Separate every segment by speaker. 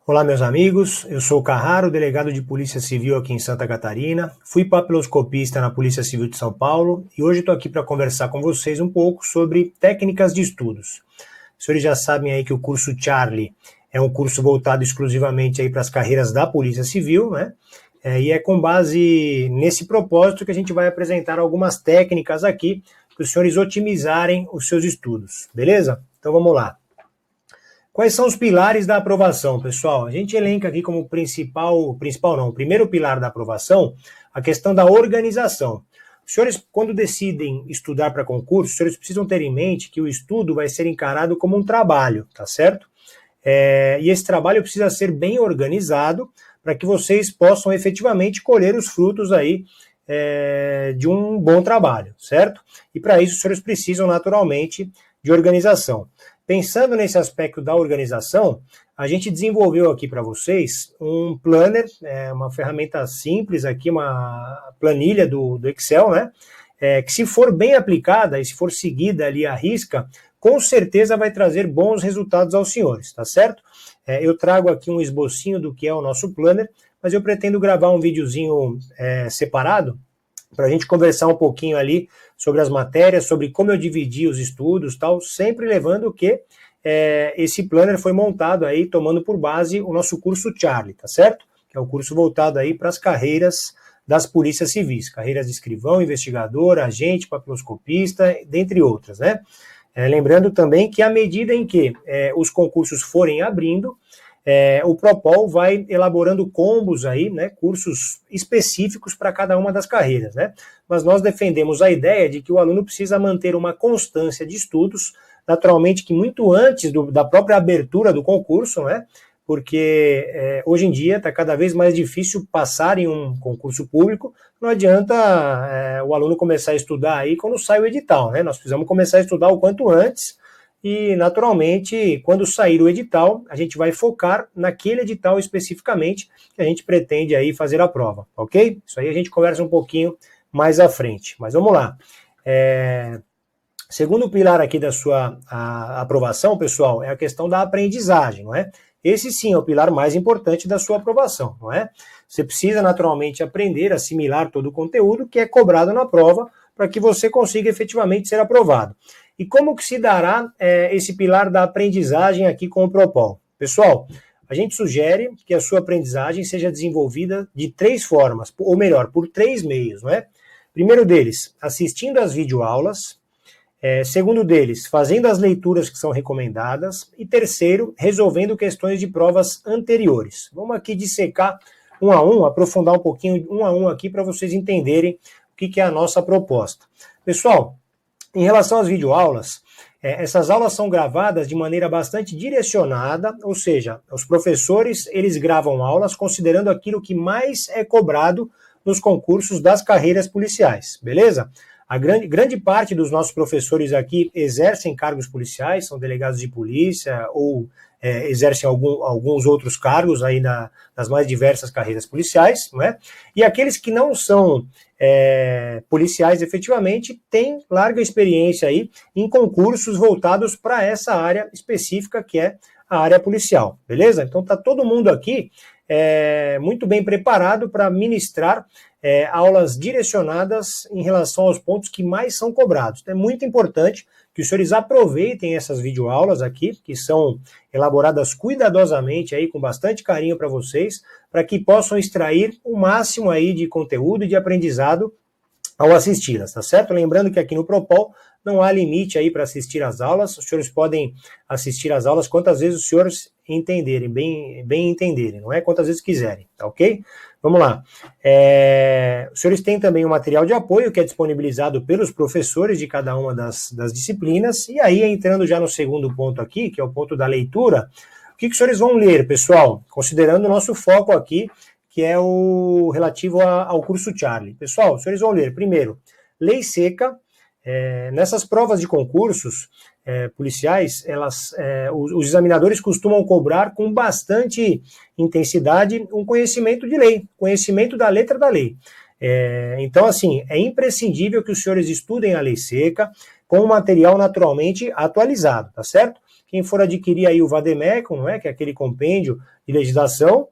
Speaker 1: Olá, meus amigos, eu sou o Carraro, delegado de Polícia Civil aqui em Santa Catarina, fui papiloscopista na Polícia Civil de São Paulo e hoje estou aqui para conversar com vocês um pouco sobre técnicas de estudos. Os senhores já sabem aí que o curso Charlie é um curso voltado exclusivamente aí para as carreiras da Polícia Civil, né? E é com base nesse propósito que a gente vai apresentar algumas técnicas aqui para os senhores otimizarem os seus estudos, beleza? Então vamos lá. Quais são os pilares da aprovação, pessoal? A gente elenca aqui como o primeiro pilar da aprovação, a questão da organização. Os senhores, quando decidem estudar para concurso, os senhores precisam ter em mente que o estudo vai ser encarado como um trabalho, tá certo? E esse trabalho precisa ser bem organizado para que vocês possam efetivamente colher os frutos aí de um bom trabalho, certo? E para isso os senhores precisam naturalmente de organização. Pensando nesse aspecto da organização, a gente desenvolveu aqui para vocês um planner, uma ferramenta simples aqui, uma planilha do Excel, né? Que se for bem aplicada e se for seguida ali à risca, com certeza vai trazer bons resultados aos senhores, tá certo? Eu trago aqui um esbocinho do que é o nosso planner, mas eu pretendo gravar um videozinho separado para a gente conversar um pouquinho ali sobre as matérias, sobre como eu dividi os estudos, tal, sempre levando que esse planner foi montado aí, tomando por base o nosso curso Charlie, tá certo? Que é o curso voltado aí para as carreiras das polícias civis, carreiras de escrivão, investigador, agente, papiloscopista, dentre outras, né? Lembrando também que à medida em que os concursos forem abrindo, o Propol vai elaborando combos aí, né, cursos específicos para cada uma das carreiras, né? Mas nós defendemos a ideia de que o aluno precisa manter uma constância de estudos, naturalmente que muito antes da própria abertura do concurso, né? Porque hoje em dia está cada vez mais difícil passar em um concurso público, não adianta o aluno começar a estudar aí quando sai o edital, né? Nós precisamos começar a estudar o quanto antes, e, naturalmente, quando sair o edital, a gente vai focar naquele edital especificamente que a gente pretende aí fazer a prova, ok? Isso aí a gente conversa um pouquinho mais à frente. Mas vamos lá. Segundo pilar aqui da sua aprovação, pessoal, é a questão da aprendizagem, não é? Esse sim é o pilar mais importante da sua aprovação, não é? Você precisa naturalmente aprender, assimilar todo o conteúdo que é cobrado na prova para que você consiga efetivamente ser aprovado. E como que se dará esse pilar da aprendizagem aqui com o Propol? Pessoal, a gente sugere que a sua aprendizagem seja desenvolvida de 3 formas, ou melhor, por 3 meios, não é? Primeiro deles, assistindo às videoaulas. Segundo deles, fazendo as leituras que são recomendadas. E terceiro, resolvendo questões de provas anteriores. Vamos aqui dissecar um a um, aprofundar um pouquinho um a um aqui para vocês entenderem o que é a nossa proposta. Pessoal, em relação às videoaulas, essas aulas são gravadas de maneira bastante direcionada, ou seja, os professores eles gravam aulas considerando aquilo que mais é cobrado nos concursos das carreiras policiais, beleza? A grande parte dos nossos professores aqui exercem cargos policiais, são delegados de polícia ou exercem alguns outros cargos aí nas mais diversas carreiras policiais, não é? E aqueles que não são policiais efetivamente têm larga experiência aí em concursos voltados para essa área específica que é a área policial, beleza? Então tá todo mundo aqui muito bem preparado para ministrar aulas direcionadas em relação aos pontos que mais são cobrados. Então, é muito importante que os senhores aproveitem essas videoaulas aqui, que são elaboradas cuidadosamente, aí, com bastante carinho para vocês, para que possam extrair o máximo aí de conteúdo e de aprendizado ao assisti-las, tá certo? Lembrando que aqui no Propol não há limite aí para assistir às aulas, os senhores podem assistir às aulas quantas vezes os senhores entenderem, bem entenderem, não é? Quantas vezes quiserem, tá ok? Vamos lá. Os senhores têm também um material de apoio que é disponibilizado pelos professores de cada uma das disciplinas, e aí entrando já no segundo ponto aqui, que é o ponto da leitura, o que os senhores vão ler, pessoal? Considerando o nosso foco aqui, que é o relativo ao curso Charlie. Pessoal, os senhores vão ler, primeiro, lei seca. Nessas provas de concursos policiais, os examinadores costumam cobrar com bastante intensidade um conhecimento de lei, conhecimento da letra da lei. Então, assim, é imprescindível que os senhores estudem a lei seca com o material naturalmente atualizado, tá certo? Quem for adquirir aí o Vademecum, não é, que é aquele compêndio de legislação,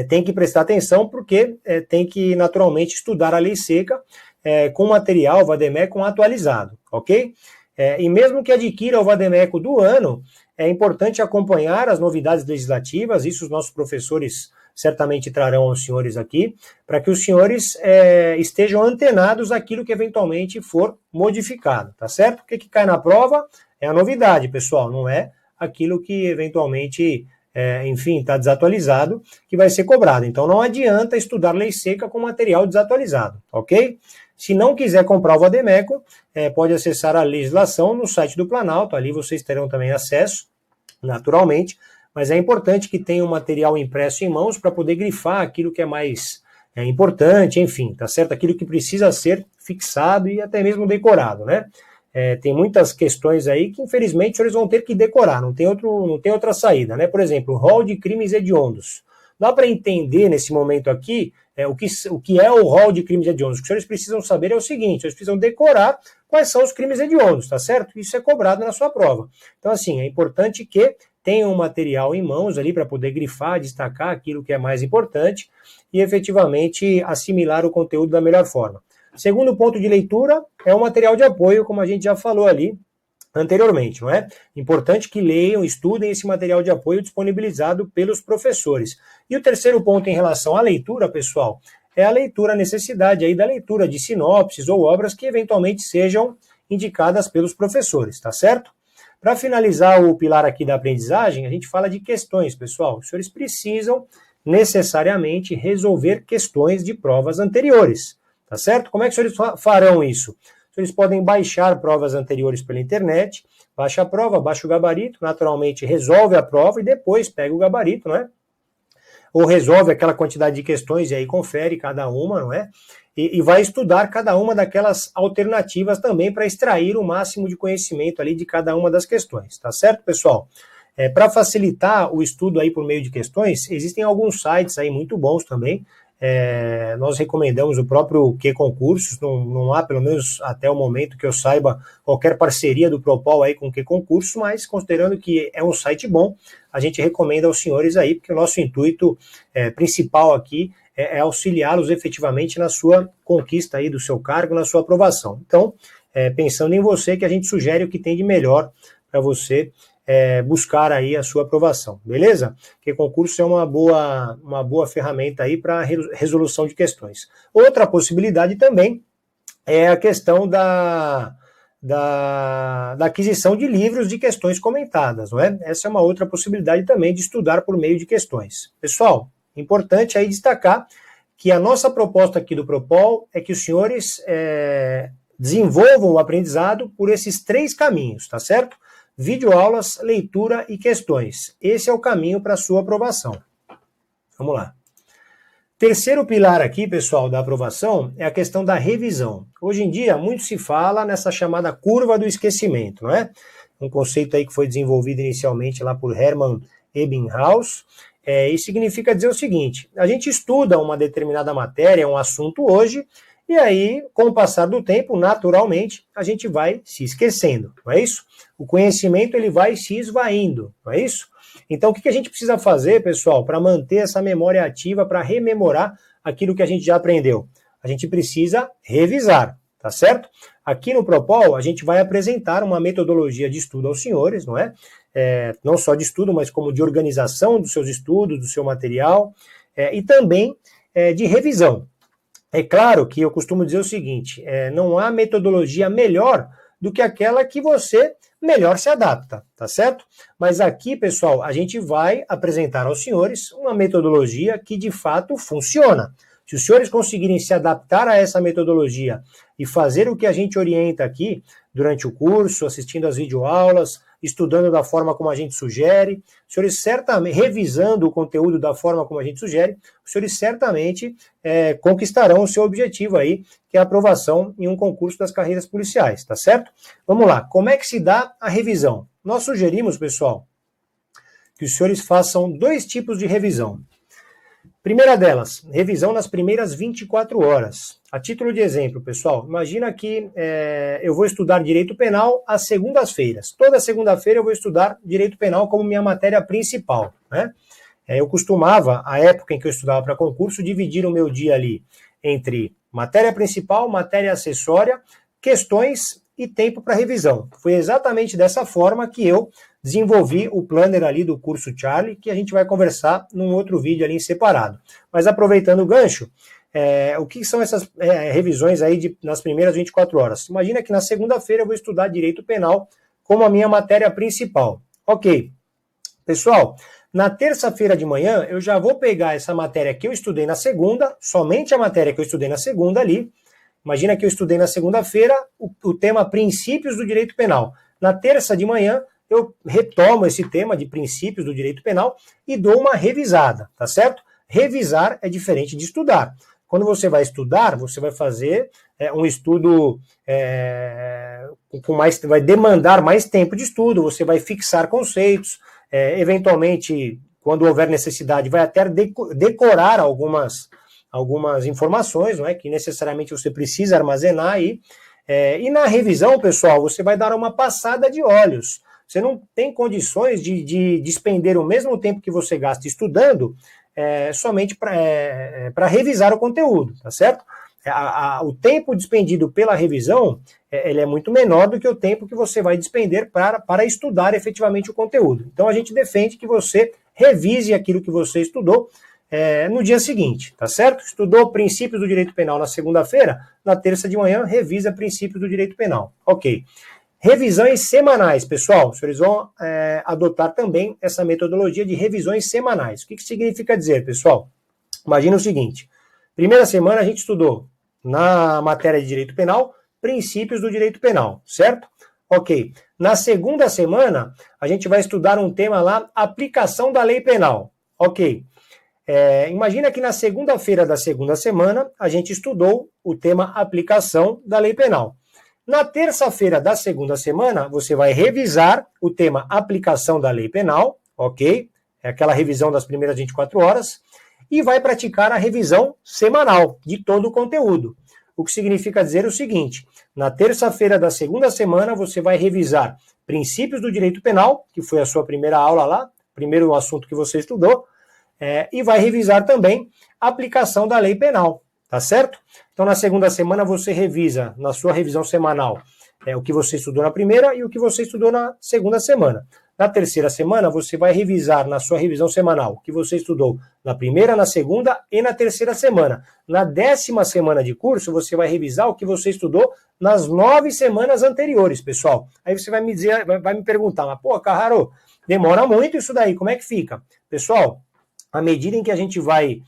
Speaker 1: tem que prestar atenção porque tem que naturalmente estudar a lei seca com material Vademecum atualizado, ok? E mesmo que adquira o Vademecum do ano, é importante acompanhar as novidades legislativas, isso os nossos professores certamente trarão aos senhores aqui, para que os senhores estejam antenados àquilo que eventualmente for modificado, tá certo? O que cai na prova é a novidade, pessoal, não é aquilo que eventualmente, enfim, está desatualizado, que vai ser cobrado. Então não adianta estudar lei seca com material desatualizado, ok? Se não quiser comprar o Vademecum, pode acessar a legislação no site do Planalto, ali vocês terão também acesso, naturalmente, mas é importante que tenha um material impresso em mãos para poder grifar aquilo que é mais importante, enfim, tá certo? Aquilo que precisa ser fixado e até mesmo decorado, né? Tem muitas questões aí que, infelizmente, os senhores vão ter que decorar, não tem outra saída, né? Por exemplo, rol de crimes hediondos. Dá para entender nesse momento aqui o que é o rol de crimes hediondos. O que os senhores precisam saber é o seguinte: os senhores precisam decorar quais são os crimes hediondos, tá certo? Isso é cobrado na sua prova. Então, assim, é importante que tenham um material em mãos ali para poder grifar, destacar aquilo que é mais importante e efetivamente assimilar o conteúdo da melhor forma. Segundo ponto de leitura é o material de apoio, como a gente já falou ali anteriormente, não é? Importante que leiam, estudem esse material de apoio disponibilizado pelos professores. E o terceiro ponto em relação à leitura, pessoal, é a leitura, a necessidade aí da leitura de sinopses ou obras que eventualmente sejam indicadas pelos professores, tá certo? Para finalizar o pilar aqui da aprendizagem, a gente fala de questões, pessoal. Os senhores precisam necessariamente resolver questões de provas anteriores, tá certo? Como é que os senhores farão isso? Eles podem baixar provas anteriores pela internet, baixa a prova, baixa o gabarito, naturalmente resolve a prova e depois pega o gabarito, não é? Ou resolve aquela quantidade de questões e aí confere cada uma, não é? E vai estudar cada uma daquelas alternativas também para extrair o máximo de conhecimento ali de cada uma das questões, tá certo, pessoal? Para facilitar o estudo aí por meio de questões, existem alguns sites aí muito bons também. Nós recomendamos o próprio QConcursos, não há, pelo menos até o momento que eu saiba, qualquer parceria do Propol aí com o QConcursos, mas considerando que é um site bom, a gente recomenda aos senhores aí, porque o nosso intuito principal aqui é auxiliá-los efetivamente na sua conquista aí do seu cargo, na sua aprovação. Então, pensando em você, que a gente sugere o que tem de melhor para você buscar aí a sua aprovação, beleza? Porque concurso é uma boa ferramenta aí para resolução de questões. Outra possibilidade também é a questão da aquisição de livros de questões comentadas, não é? Essa é uma outra possibilidade também de estudar por meio de questões. Pessoal, importante aí destacar que a nossa proposta aqui do Propol é que os senhores desenvolvam o aprendizado por esses 3 caminhos, tá certo? Videoaulas, leitura e questões. Esse é o caminho para a sua aprovação. Vamos lá. Terceiro pilar aqui, pessoal, da aprovação é a questão da revisão. Hoje em dia, muito se fala nessa chamada curva do esquecimento, não é? Um conceito aí que foi desenvolvido inicialmente lá por Hermann Ebbinghaus, e significa dizer o seguinte: a gente estuda uma determinada matéria, um assunto hoje, e aí, com o passar do tempo, naturalmente, a gente vai se esquecendo, não é isso? O conhecimento ele vai se esvaindo, não é isso? Então, o que a gente precisa fazer, pessoal, para manter essa memória ativa, para rememorar aquilo que a gente já aprendeu? A gente precisa revisar, tá certo? Aqui no Propol, a gente vai apresentar uma metodologia de estudo aos senhores, não é? Não só de estudo, mas como de organização dos seus estudos, do seu material, e também de revisão. É claro que eu costumo dizer o seguinte: não há metodologia melhor do que aquela que você melhor se adapta, tá certo? Mas aqui, pessoal, a gente vai apresentar aos senhores uma metodologia que de fato funciona. Se os senhores conseguirem se adaptar a essa metodologia e fazer o que a gente orienta aqui durante o curso, assistindo às videoaulas, estudando da forma como a gente sugere, os senhores certamente, revisando o conteúdo da forma como a gente sugere, os senhores certamente conquistarão o seu objetivo aí, que é a aprovação em um concurso das carreiras policiais, tá certo? Vamos lá, como é que se dá a revisão? Nós sugerimos, pessoal, que os senhores façam 2 tipos de revisão. Primeira delas, revisão nas primeiras 24 horas. A título de exemplo, pessoal, imagina que eu vou estudar Direito Penal às segundas-feiras. Toda segunda-feira eu vou estudar Direito Penal como minha matéria principal, né? Eu costumava, à época em que eu estudava para concurso, dividir o meu dia ali entre matéria principal, matéria acessória, questões e tempo para revisão. Foi exatamente dessa forma que eu desenvolvi o planner ali do curso Charlie, que a gente vai conversar num outro vídeo ali em separado. Mas aproveitando o gancho, o que são essas revisões aí nas primeiras 24 horas? Imagina que na segunda-feira eu vou estudar Direito Penal como a minha matéria principal. Ok. Pessoal, na terça-feira de manhã eu já vou pegar essa matéria que eu estudei na segunda, somente a matéria que eu estudei na segunda ali. Imagina que eu estudei na segunda-feira o tema Princípios do Direito Penal. Na terça de manhã, eu retomo esse tema de princípios do direito penal e dou uma revisada, tá certo? Revisar é diferente de estudar. Quando você vai estudar, você vai fazer um estudo vai demandar mais tempo de estudo, você vai fixar conceitos, eventualmente, quando houver necessidade, vai até decorar algumas informações, não é? Que necessariamente você precisa armazenar aí. E na revisão, pessoal, você vai dar uma passada de olhos. Você não tem condições de despender o mesmo tempo que você gasta estudando somente para revisar o conteúdo, tá certo? O tempo despendido pela revisão ele é muito menor do que o tempo que você vai despender para estudar efetivamente o conteúdo. Então a gente defende que você revise aquilo que você estudou no dia seguinte, tá certo? Estudou princípios do direito penal na segunda-feira, na terça de manhã revisa princípios do direito penal. Ok. Revisões semanais, pessoal. Os senhores vão adotar também essa metodologia de revisões semanais. O que significa dizer, pessoal? Imagina o seguinte. Primeira semana a gente estudou na matéria de direito penal, princípios do direito penal, certo? Ok. Na segunda semana, a gente vai estudar um tema lá, aplicação da lei penal. Ok. Imagina que na segunda-feira da segunda semana, a gente estudou o tema aplicação da lei penal. Na terça-feira da segunda semana, você vai revisar o tema aplicação da lei penal, ok? É aquela revisão das primeiras 24 horas, e vai praticar a revisão semanal de todo o conteúdo. O que significa dizer o seguinte, na terça-feira da segunda semana, você vai revisar princípios do direito penal, que foi a sua primeira aula lá, primeiro assunto que você estudou, e vai revisar também a aplicação da lei penal, tá certo? Então, na segunda semana, você revisa, na sua revisão semanal, o que você estudou na primeira e o que você estudou na segunda semana. Na terceira semana, você vai revisar na sua revisão semanal o que você estudou na primeira, na segunda e na terceira semana. Na 10ª semana de curso, você vai revisar o que você estudou nas 9 semanas anteriores, pessoal. Aí você vai me dizer, vai me perguntar, mas pô, Carraro, demora muito isso daí, como é que fica? Pessoal, à medida em que a gente vai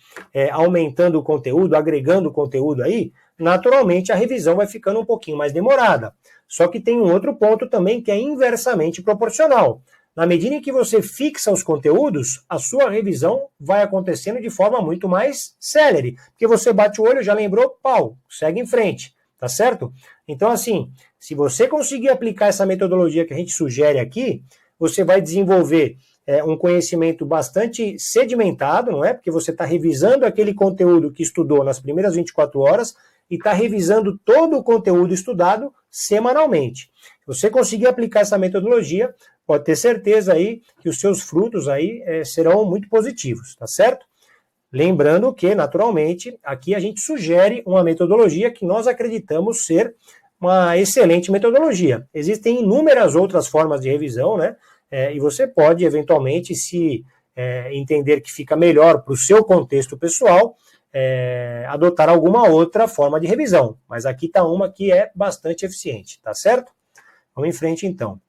Speaker 1: aumentando o conteúdo, agregando o conteúdo aí, naturalmente a revisão vai ficando um pouquinho mais demorada. Só que tem um outro ponto também que é inversamente proporcional. Na medida em que você fixa os conteúdos, a sua revisão vai acontecendo de forma muito mais célere. Porque você bate o olho, já lembrou, pau, segue em frente, tá certo? Então, assim, se você conseguir aplicar essa metodologia que a gente sugere aqui, você vai desenvolver um conhecimento bastante sedimentado, não é? Porque você está revisando aquele conteúdo que estudou nas primeiras 24 horas e está revisando todo o conteúdo estudado semanalmente. Se você conseguir aplicar essa metodologia, pode ter certeza aí que os seus frutos aí serão muito positivos, tá certo? Lembrando que, naturalmente, aqui a gente sugere uma metodologia que nós acreditamos ser uma excelente metodologia. Existem inúmeras outras formas de revisão, né? E você pode, eventualmente, se entender que fica melhor para o seu contexto pessoal, adotar alguma outra forma de revisão. Mas aqui está uma que é bastante eficiente, tá certo? Vamos em frente, então.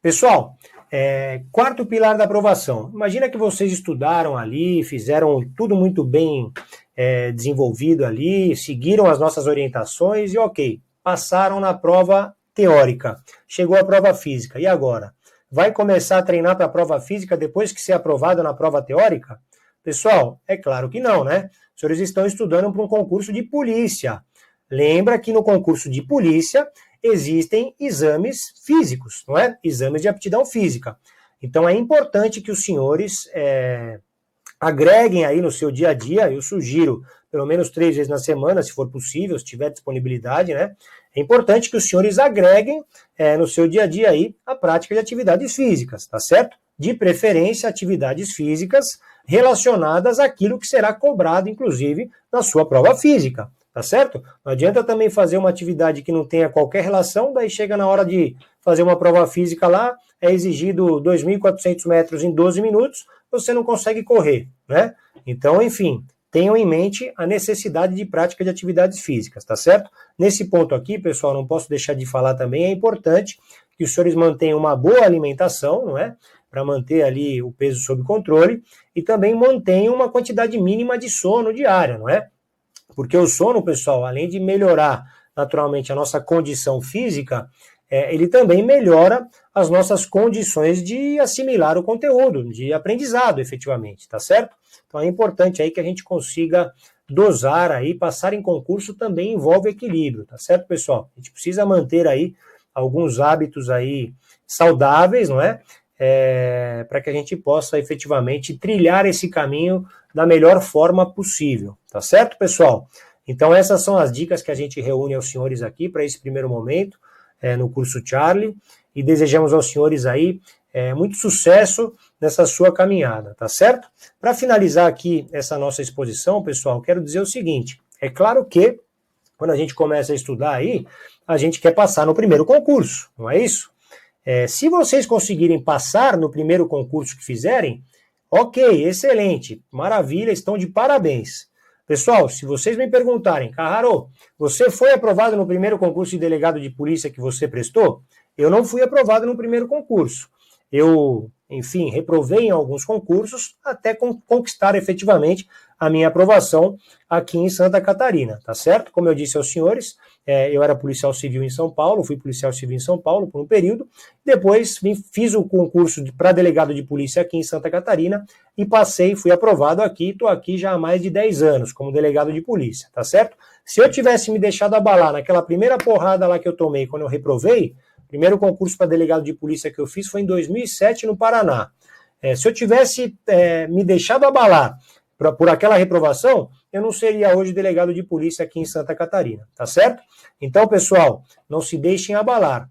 Speaker 1: Pessoal, quarto pilar da aprovação. Imagina que vocês estudaram ali, fizeram tudo muito bem desenvolvido ali, seguiram as nossas orientações e ok, passaram na prova teórica. Chegou a prova física. E agora? Vai começar a treinar para a prova física depois que ser aprovado na prova teórica? Pessoal, é claro que não, né? Os senhores estão estudando para um concurso de polícia. Lembra que no concurso de polícia existem exames físicos, não é? Exames de aptidão física. Então é importante que os senhores agreguem aí no seu dia a dia, eu sugiro pelo menos 3 vezes na semana, se for possível, se tiver disponibilidade, né? É importante que os senhores agreguem no seu dia a dia aí a prática de atividades físicas, tá certo? De preferência, atividades físicas relacionadas àquilo que será cobrado, inclusive, na sua prova física, tá certo? Não adianta também fazer uma atividade que não tenha qualquer relação, daí chega na hora de fazer uma prova física lá, é exigido 2.400 metros em 12 minutos, você não consegue correr, né? Então, enfim, tenham em mente a necessidade de prática de atividades físicas, tá certo? Nesse ponto aqui, pessoal, não posso deixar de falar também, é importante que os senhores mantenham uma boa alimentação, não é? Para manter ali o peso sob controle, e também mantenham uma quantidade mínima de sono diária, não é? Porque o sono, pessoal, além de melhorar naturalmente a nossa condição física, ele também melhora as nossas condições de assimilar o conteúdo, de aprendizado, efetivamente, tá certo? Então é importante aí que a gente consiga dosar aí, passar em concurso também envolve equilíbrio, tá certo, pessoal? A gente precisa manter aí alguns hábitos aí saudáveis, não é? Para que a gente possa efetivamente trilhar esse caminho da melhor forma possível, tá certo, pessoal? Então essas são as dicas que a gente reúne aos senhores aqui para esse primeiro momento, no curso Charlie, e desejamos aos senhores aí muito sucesso nessa sua caminhada, tá certo? Para finalizar aqui essa nossa exposição, pessoal, quero dizer o seguinte, é claro que quando a gente começa a estudar aí, a gente quer passar no primeiro concurso, não é isso? Se vocês conseguirem passar no primeiro concurso que fizerem, ok, excelente, maravilha, estão de parabéns. Pessoal, se vocês me perguntarem, Carraro, você foi aprovado no primeiro concurso de delegado de polícia que você prestou? Eu não fui aprovado no primeiro concurso. Eu, enfim, reprovei em alguns concursos até conquistar efetivamente a minha aprovação aqui em Santa Catarina, tá certo? Como eu disse aos senhores, eu era policial civil em São Paulo, fui policial civil em São Paulo por um período, depois fiz o concurso para delegado de polícia aqui em Santa Catarina e passei, fui aprovado aqui, estou aqui já há mais de 10 anos como delegado de polícia, tá certo? Se eu tivesse me deixado abalar naquela primeira porrada lá que eu tomei quando eu reprovei, o primeiro concurso para delegado de polícia que eu fiz foi em 2007 no Paraná. Se eu tivesse me deixado abalar por aquela reprovação, eu não seria hoje delegado de polícia aqui em Santa Catarina, tá certo? Então, pessoal, não se deixem abalar.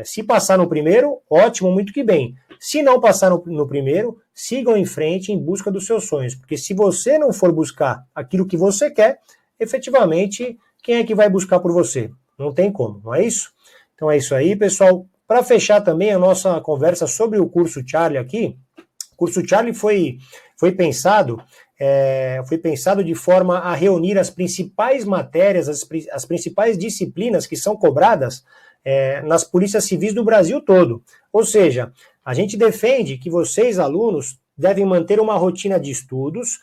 Speaker 1: Se passar no primeiro, ótimo, muito que bem. Se não passar no primeiro, sigam em frente em busca dos seus sonhos, porque se você não for buscar aquilo que você quer, efetivamente, quem é que vai buscar por você? Não tem como, não é isso? Então é isso aí, pessoal. Para fechar também a nossa conversa sobre o curso Charlie aqui, o curso Charlie foi pensado de forma a reunir as principais matérias, as principais disciplinas que são cobradas nas polícias civis do Brasil todo. Ou seja, a gente defende que vocês, alunos, devem manter uma rotina de estudos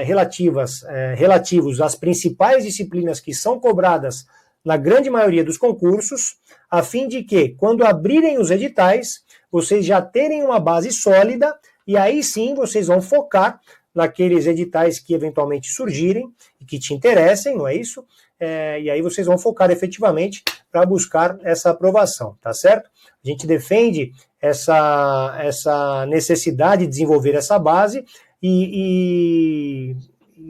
Speaker 1: relativos às principais disciplinas que são cobradas na grande maioria dos concursos, a fim de que, quando abrirem os editais, vocês já terem uma base sólida e aí sim vocês vão focar naqueles editais que eventualmente surgirem e que te interessem, não é isso? E aí vocês vão focar efetivamente para buscar essa aprovação, tá certo? A gente defende essa necessidade de desenvolver essa base e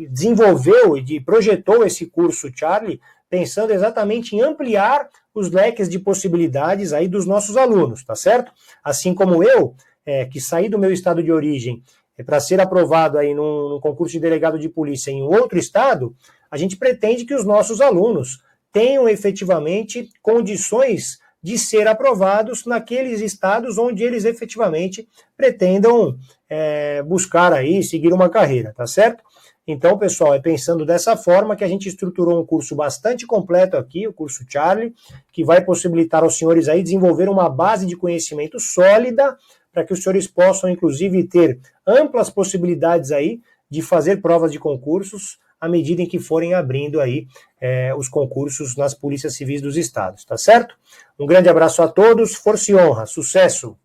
Speaker 1: desenvolveu e projetou esse curso Charlie pensando exatamente em ampliar os leques de possibilidades aí dos nossos alunos, tá certo? Assim como eu, que saí do meu estado de origem para ser aprovado aí num concurso de delegado de polícia em um outro estado, a gente pretende que os nossos alunos tenham efetivamente condições de ser aprovados naqueles estados onde eles efetivamente pretendam buscar aí, seguir uma carreira, tá certo? Então, pessoal, é pensando dessa forma que a gente estruturou um curso bastante completo aqui, o curso Charlie, que vai possibilitar aos senhores aí desenvolver uma base de conhecimento sólida para que os senhores possam, inclusive, ter amplas possibilidades aí de fazer provas de concursos à medida em que forem abrindo aí os concursos nas polícias civis dos estados, tá certo? Um grande abraço a todos, força e honra, sucesso!